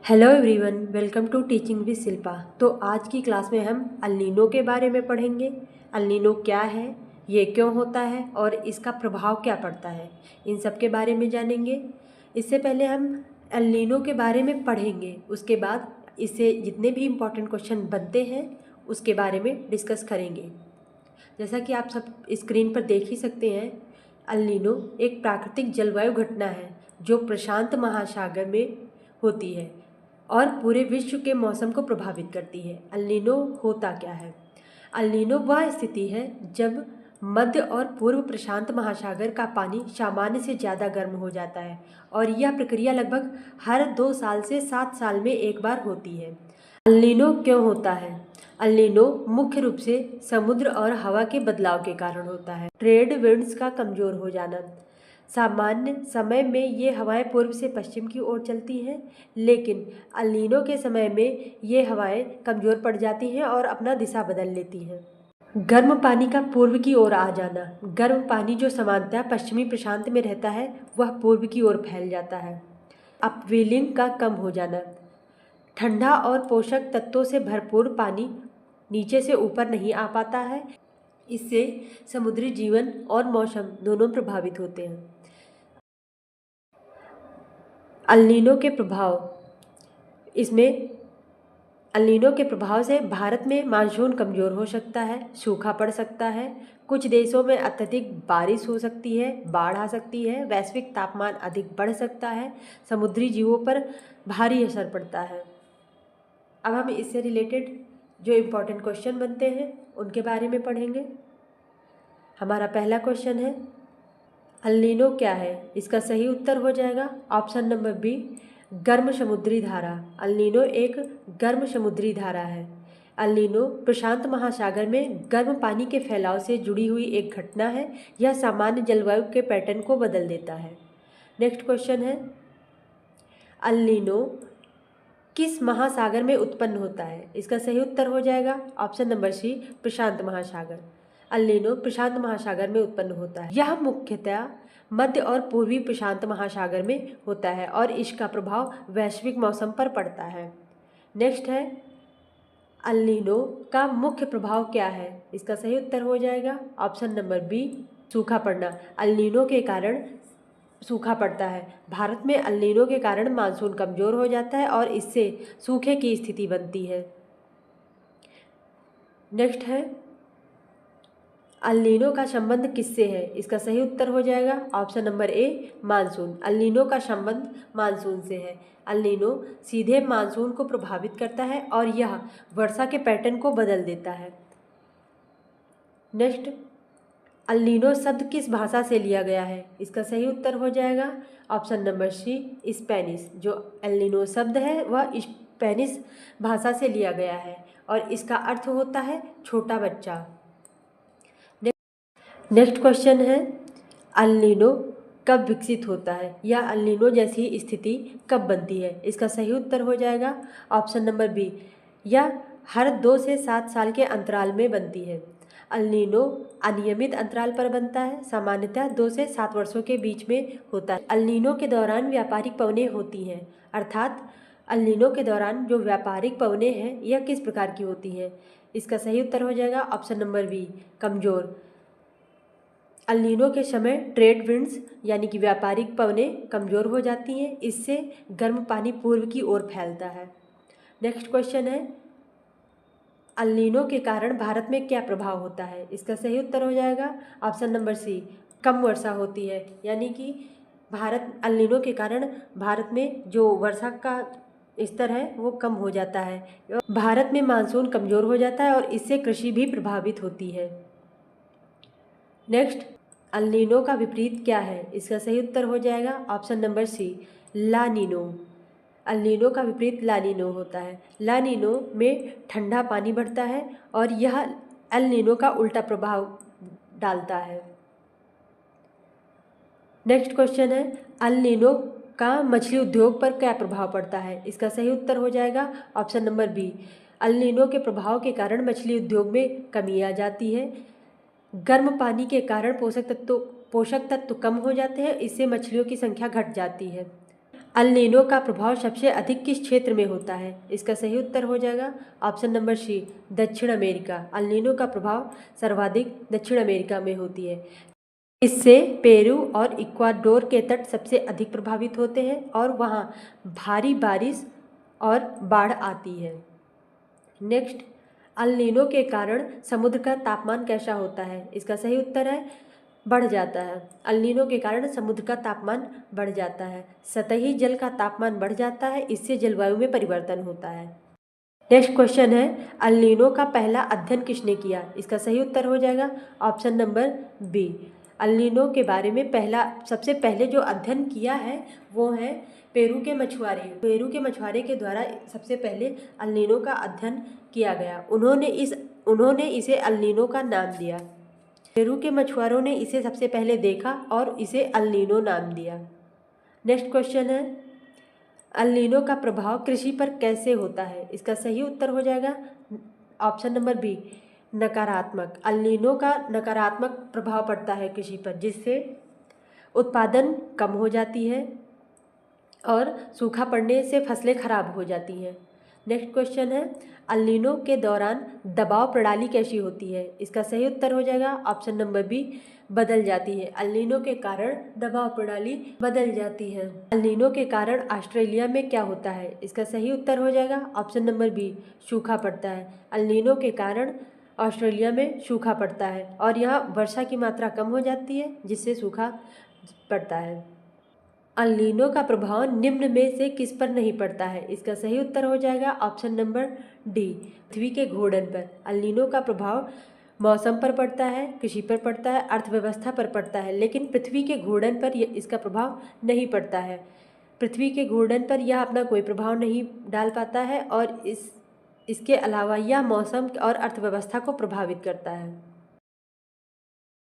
Hello everyone, welcome to teaching with Shilpa. तो आज की क्लास में हम अल नीनो के बारे में पढ़ेंगे। अल नीनो क्या है, ये क्यों होता है और इसका प्रभाव क्या पड़ता है, इन सब के बारे में जानेंगे। इससे पहले हम अल नीनो के बारे में पढ़ेंगे, उसके बाद इससे जितने भी इम्पोर्टेंट क्वेश्चन बनते हैं उसके बारे में डिस्कस करेंगे। जैसा कि आप सब स्क्रीन पर देख ही सकते हैं, अल नीनो एक प्राकृतिक जलवायु घटना है जो प्रशांत महासागर में होती है और पूरे विश्व के मौसम को प्रभावित करती है। अल नीनो होता क्या है? अल नीनो वह स्थिति है जब मध्य और पूर्व प्रशांत महासागर का पानी सामान्य से ज़्यादा गर्म हो जाता है और यह प्रक्रिया लगभग हर 2 साल से 7 साल में एक बार होती है। अल नीनो क्यों होता है? अल नीनो मुख्य रूप से समुद्र और हवा के बदलाव के कारण होता है। ट्रेड विंड्स का कमज़ोर हो जाना। सामान्य समय में ये हवाएं पूर्व से पश्चिम की ओर चलती हैं, लेकिन अल नीनो के समय में ये हवाएं कमज़ोर पड़ जाती हैं और अपना दिशा बदल लेती हैं। गर्म पानी का पूर्व की ओर आ जाना। गर्म पानी जो सामान्यतः पश्चिमी प्रशांत में रहता है वह पूर्व की ओर फैल जाता है। अपवेलिंग का कम हो जाना। ठंडा और पोषक तत्वों से भरपूर पानी नीचे से ऊपर नहीं आ पाता है, इससे समुद्री जीवन और मौसम दोनों प्रभावित होते हैं। अल नीनो के प्रभाव। अल नीनो के प्रभाव से भारत में मानसून कमज़ोर हो सकता है, सूखा पड़ सकता है, कुछ देशों में अत्यधिक बारिश हो सकती है, बाढ़ आ सकती है, वैश्विक तापमान अधिक बढ़ सकता है, समुद्री जीवों पर भारी असर पड़ता है। अब हम इससे रिलेटेड जो इम्पोर्टेंट क्वेश्चन बनते हैं उनके बारे में पढ़ेंगे। हमारा पहला क्वेश्चन है, अल नीनो क्या है? इसका सही उत्तर हो जाएगा ऑप्शन नंबर बी, गर्म समुद्री धारा। अल नीनो एक गर्म समुद्री धारा है। अल नीनो प्रशांत महासागर में गर्म पानी के फैलाव से जुड़ी हुई एक घटना है। यह सामान्य जलवायु के पैटर्न को बदल देता है। नेक्स्ट क्वेश्चन है, अल नीनो किस महासागर में उत्पन्न होता है? इसका सही उत्तर हो जाएगा ऑप्शन नंबर सी, प्रशांत महासागर। अल नीनो प्रशांत महासागर में उत्पन्न होता है। यह मुख्यतः मध्य और पूर्वी प्रशांत महासागर में होता है और इसका प्रभाव वैश्विक मौसम पर पड़ता है। नेक्स्ट है, अल नीनो का मुख्य प्रभाव क्या है? इसका सही उत्तर हो जाएगा ऑप्शन नंबर बी, सूखा पड़ना। अल नीनो के कारण सूखा पड़ता है। भारत में अल नीनो के कारण मानसून कमज़ोर हो जाता है और इससे सूखे की स्थिति बनती है। नेक्स्ट है, अल नीनो का संबंध किससे है? इसका सही उत्तर हो जाएगा option number A, monsoon. El Nino का संबंध मानसून से है। अल नीनो सीधे मानसून को प्रभावित करता है और यह वर्षा के पैटर्न को बदल देता है। नेक्स्ट, अल नीनो शब्द किस भाषा से लिया गया है? इसका सही उत्तर हो जाएगा ऑप्शन नंबर सी, स्पेनिश। जो अल नीनो शब्द है वह स्पेनिश भाषा से लिया गया है और इसका अर्थ होता है छोटा बच्चा। नेक्स्ट क्वेश्चन है, अल नीनो कब विकसित होता है या अल नीनो जैसी स्थिति कब बनती है? इसका सही उत्तर हो जाएगा ऑप्शन नंबर बी, यह हर 2 से 7 साल के अंतराल में बनती है। अल नीनो अनियमित अंतराल पर बनता है, सामान्यतः 2 से 7 वर्षों के बीच में होता है। अल नीनो के दौरान व्यापारिक पवनें होती हैं, अर्थात अल नीनो के दौरान जो व्यापारिक पवनें हैं यह किस प्रकार की होती हैं? इसका सही उत्तर हो जाएगा ऑप्शन नंबर बी, कमज़ोर। अल नीनो के समय ट्रेड विंड्स यानी कि व्यापारिक पवनें कमज़ोर हो जाती हैं, इससे गर्म पानी पूर्व की ओर फैलता है। नेक्स्ट क्वेश्चन है, अल नीनो के कारण भारत में क्या प्रभाव होता है? इसका सही उत्तर हो जाएगा ऑप्शन नंबर सी, कम वर्षा होती है। यानी कि अल नीनो के कारण भारत में जो वर्षा का स्तर है वो कम हो जाता है। भारत में मानसून कमज़ोर हो जाता है और इससे कृषि भी प्रभावित होती है। नेक्स्ट, अल नीनो का विपरीत क्या है? इसका सही उत्तर हो जाएगा ऑप्शन नंबर सी, ला नीनो। अल नीनो का विपरीत ला नीनो होता है। ला नीनो में ठंडा पानी बढ़ता है और यह अल नीनो का उल्टा प्रभाव डालता है। नेक्स्ट क्वेश्चन है, अल नीनो का मछली उद्योग पर क्या प्रभाव पड़ता है? इसका सही उत्तर हो जाएगा option number B, El Nino के प्रभाव के कारण मछली उद्योग में कमी आ जाती है। गर्म पानी के कारण पोषक तत्व कम हो जाते हैं, इससे मछलियों की संख्या घट जाती है। अल नीनो का प्रभाव सबसे अधिक किस क्षेत्र में होता है? इसका सही उत्तर हो जाएगा ऑप्शन नंबर सी, दक्षिण अमेरिका। अल नीनो का प्रभाव सर्वाधिक दक्षिण अमेरिका में होती है। इससे पेरू और इक्वाडोर के तट सबसे अधिक प्रभावित होते हैं और वहाँ भारी बारिश और बाढ़ आती है। नेक्स्ट, अल नीनो के कारण समुद्र का तापमान कैसा होता है? इसका सही उत्तर है बढ़ जाता है। अल नीनो के कारण समुद्र का तापमान बढ़ जाता है, सतही जल का तापमान बढ़ जाता है, इससे जलवायु में परिवर्तन होता है। नेक्स्ट क्वेश्चन है, अल नीनो का पहला अध्ययन किसने किया? इसका सही उत्तर हो जाएगा option number B. El Nino के बारे में सबसे पहले जो अध्ययन किया है वो है पेरू के मछुआरे के द्वारा सबसे पहले अल नीनो का अध्ययन किया गया। उन्होंने इसे अल नीनो का नाम दिया। पेरू के मछुआरों ने इसे सबसे पहले देखा और इसे अल नीनो नाम दिया। नेक्स्ट क्वेश्चन है, अल नीनो का प्रभाव कृषि पर कैसे होता है? इसका सही उत्तर हो जाएगा ऑप्शन नंबर बी, नकारात्मक। अल नीनो का नकारात्मक प्रभाव पड़ता है कृषि पर, जिससे उत्पादन कम हो जाती है और सूखा पड़ने से फसलें खराब हो जाती हैं। नेक्स्ट क्वेश्चन है, अल नीनो के दौरान दबाव प्रणाली कैसी होती है? इसका सही उत्तर हो जाएगा ऑप्शन नंबर बी, बदल जाती है। अल नीनो के कारण दबाव प्रणाली बदल जाती है। अल नीनो के कारण ऑस्ट्रेलिया में क्या होता है? इसका सही उत्तर हो जाएगा ऑप्शन नंबर बी, सूखा पड़ता है। अल नीनो के कारण ऑस्ट्रेलिया में सूखा पड़ता है और यहाँ वर्षा की मात्रा कम हो जाती है, जिससे सूखा पड़ता है। अल नीनो का प्रभाव निम्न में से किस पर नहीं पड़ता है? इसका सही उत्तर हो जाएगा ऑप्शन नंबर डी, पृथ्वी के घूर्णन पर। अल नीनो का प्रभाव मौसम पर पड़ता है, कृषि पर पड़ता है, अर्थव्यवस्था पर पड़ता है, लेकिन पृथ्वी के घूर्णन पर इसका प्रभाव नहीं पड़ता है। पृथ्वी के घूर्णन पर यह अपना कोई प्रभाव नहीं डाल पाता है और इसके अलावा यह मौसम और अर्थव्यवस्था को प्रभावित करता है।